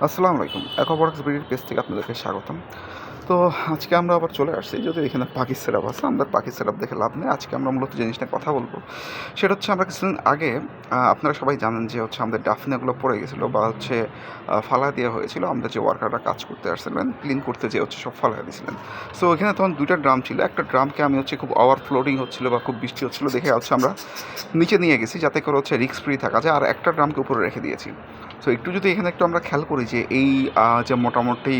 আসসালামু আলাইকুম। অ্যাকোয়াপনিক্স বিডির পেজ থেকে আপনাদেরকে স্বাগতম। তো আজকে আমরা আবার চলে আসছি, যদিও এখানে পাখি সেটআপ আছে, আমরা পাখি সেটআপ দেখে লাভ নেই। আজকে আমরা মূলত যে জিনিসটা কথা বলবো সেটা হচ্ছে, আমরা কিছুদিন আগে আপনারা সবাই জানেন যে হচ্ছে আমাদের ডাফনিয়াগুলো পড়ে গেছিলো বা হচ্ছে ফালায় দেওয়া হয়েছিল। আমাদের যে ওয়ার্কাররা কাজ করতে আসছিলেন, ক্লিন করতে যে হচ্ছে সব ফালায় দিয়েছিলেন। সো ওইখানে তখন 2টা ড্রাম ছিল। একটা ড্রামকে আমি হচ্ছে খুব ওভারফ্লোডিং হচ্ছিলো বা খুব বৃষ্টি হচ্ছিলো দেখে হচ্ছে আমরা নিচে নিয়ে গেছি, যাতে করে হচ্ছে রিস্ক ফ্রি থাকা যায়। আর একটা ড্রামকে উপরে রেখে দিয়েছি। সো একটু যদি এখানে একটু আমরা খেয়াল করি যে এই যে মোটামুটি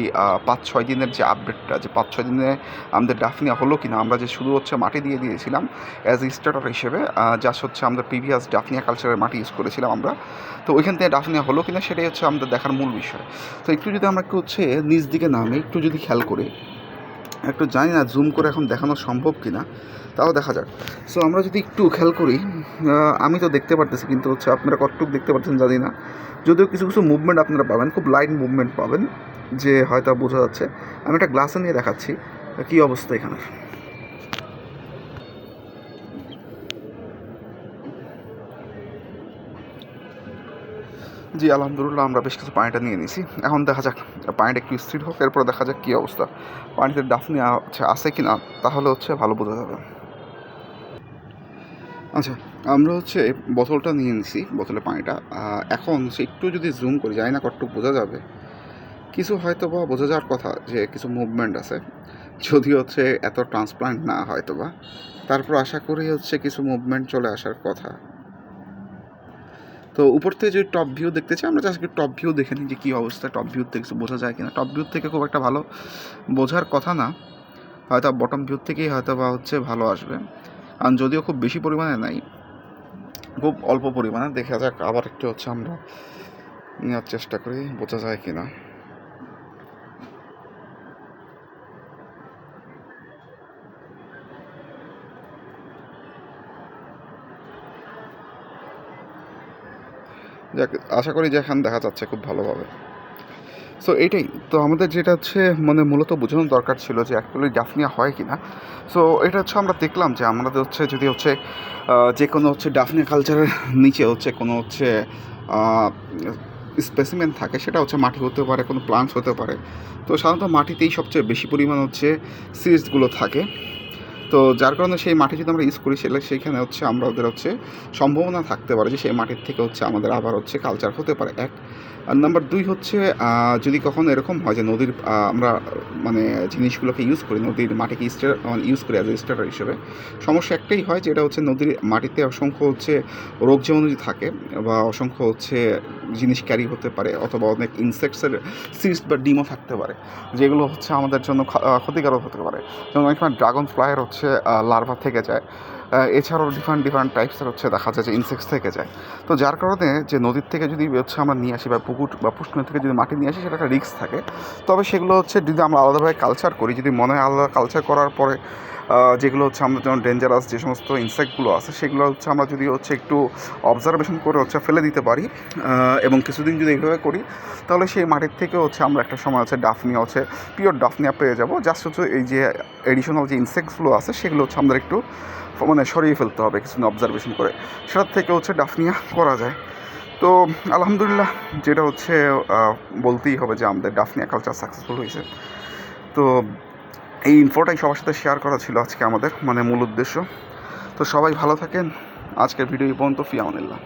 5-6 দিনের যে আপডেটটা, যে 5-6 দিনে আমাদের ডাফনিয়া হলো কি না, আমরা যে শুধু হচ্ছে মাটি দিয়ে দিয়েছিলাম অ্যাজ স্টার্টার হিসেবে, জাস্ট হচ্ছে আমরা প্রিভিয়াস ডাফনিয়া কালচারের মাটি ইউজ করেছিলাম আমরা। তো ওইখান থেকে ডাফনিয়া হলো কি না সেটাই হচ্ছে আমাদের দেখার মূল বিষয়। তো একটু যদি আমরা একটু হচ্ছে নিচ দিকে নামে একটু যদি খেয়াল করি, একটু জানি না জুম করে এখন দেখানো সম্ভব কি না, তাও দেখা যাক। সো আমরা যদি একটু খেয়াল করি, আমি তো দেখতে পারতেছি, কিন্তু হচ্ছে আপনারা কতটুকু দেখতে পাচ্ছেন জানি না। যদিও কিছু কিছু মুভমেন্ট আপনারা পাবেন, খুব লাইট মুভমেন্ট পাবেন, যে হয়তো বোঝা যাচ্ছে। আমি একটা গ্লাসে নিয়ে দেখাচ্ছি কী অবস্থা এখানে। জি আলহামদুলিল্লাহ, আমরা বেশ কিছু পানিটা নিয়ে নিছি। এখন দেখা যাক পানিটা একটু স্থির হোক, এরপর দেখা যাক কী অবস্থা। পানিতে ডাফনি আছে কি না, তাহলে হচ্ছে ভালো বোঝা যাবে। আচ্ছা, আমরা হচ্ছে বোতলটা নিয়ে নিছি, বোতলে পানিটা। এখন সে একটু যদি জুম করি, জানি না কতটুকু বোঝা যাবে। কিছু হয়তো বা বোঝা যাওয়ার কথা যে কিছু মুভমেন্ট আছে, যদিও হচ্ছে এত ট্রান্সপ্লান্ট না হয়তো বা, তারপর আশা করি হচ্ছে কিছু মুভমেন্ট চলে আসার কথা। তো উপর থেকে যদি টপ ভিউ দেখতে চাই, আমরা জাস্ট টপ ভিউ দেখে নিই যে কী অবস্থা, টপ ভিউ থেকে কিছু বোঝা যায় কিনা। টপ ভিউ থেকে খুব একটা ভালো বোঝার কথা না, হয়তো বটম ভিউ থেকেই হয়তো বা হচ্ছে ভালো আসবে। আর যদিও খুব বেশি পরিমাণে নাই, খুব অল্প পরিমাণে। দেখা যাক, আবার একটু হচ্ছে আমরা নেওয়ার চেষ্টা করি, বোঝা যায় কি না। যাক, আশা করি যে এখানে দেখা যাচ্ছে খুব ভালোভাবে। সো এইটাই তো আমাদের যেটা হচ্ছে মানে মূলত বোঝানোর দরকার ছিল যে অ্যাকচুয়ালি ডাফনিয়া হয় কি না। সো এটা হচ্ছে আমরা দেখলাম যে আমাদের হচ্ছে যদি হচ্ছে যে কোনো হচ্ছে ডাফনিয়া কালচারের নিচে হচ্ছে কোনো হচ্ছে স্পেসিমেন থাকে, সেটা হচ্ছে মাটি হতে পারে, কোনো প্লান্টস হতে পারে। তো সাধারণত মাটিতেই সবচেয়ে বেশি পরিমাণ হচ্ছে সিডসগুলো থাকে। তো যার কারণে সেই মাটি যদি আমরা ইউজ করি, সেইখানে হচ্ছে আমাদের হচ্ছে সম্ভাবনা থাকতে পারে যে সেই মাটির থেকে হচ্ছে আমাদের আবার হচ্ছে কালচার হতে পারে, এক। আর নাম্বার 2 হচ্ছে যদি কখনো এরকম হয় যে নদীর আমরা মানে জিনিসগুলোকে ইউজ করি, নদীর মাটিকে ইউজ করি অ্যাজ এ স্টার্টার হিসেবে, সমস্যা একটাই হয় যে এটা হচ্ছে নদীর মাটিতে অসংখ্য হচ্ছে রোগ জীবাণু থাকে, বা অসংখ্য হচ্ছে জিনিস ক্যারি হতে পারে, অথবা অনেক ইনসেক্টসের সিস্ট বা ডিমও থাকতে পারে, যেগুলো হচ্ছে আমাদের জন্য ক্ষতিকারক হতে পারে। যেমন অনেক সময় ড্রাগন ফ্লাইয়ের হচ্ছে লার্ভা থেকে যায়। এছাড়াও ডিফারেন্ট ডিফারেন্ট টাইপসের হচ্ছে দেখা যায় যে ইনসেক্টস থেকে যায়। তো যার কারণে যে নদীর থেকে যদি হচ্ছে আমরা নিয়ে আসি, বা পুকুর বা পুষ্কর থেকে যদি মাটি নিয়ে আসি, সেটা একটা রিস্ক থাকে। তবে সেগুলো হচ্ছে যদি আমরা আলাদাভাবে কালচার করি, যদি মনে হয় আলাদা কালচার করার পরে যেগুলো হচ্ছে আমাদের যেমন ডেঞ্জারাস যে সমস্ত ইনসেক্টগুলো আছে, সেগুলো হচ্ছে আমরা যদি হচ্ছে একটু অবজারভেশন করে হচ্ছে ফেলে দিতে পারি, এবং কিছুদিন যদি এইভাবে করি, তাহলে সেই মাটির থেকে হচ্ছে আমরা একটা সময় হচ্ছে ডাফনিয়া হচ্ছে পিওর ডাফনিয়া পেয়ে যাবো। জাস্ট হচ্ছে এই যে এডিশনাল যে ইনসেক্টসগুলো আছে, সেগুলো হচ্ছে আমাদের একটু মানে সরিয়ে ফেলতে হবে কিছুদিন অবজারভেশন করে, সেটার থেকে হচ্ছে ডাফনিয়া করা যায়। তো আলহামদুলিল্লাহ, যেটা হচ্ছে বলতেই হবে যে আমাদের ডাফনিয়া কালচার সাকসেসফুল হয়েছে। তো এই ইনফোটাই সবার সাথে শেয়ার করা ছিল আজকে আমাদের মানে মূল উদ্দেশ্য। তো সবাই ভালো থাকেন। আজকের ভিডিও এই পর্যন্ত। ফি আমানিল্লাহ।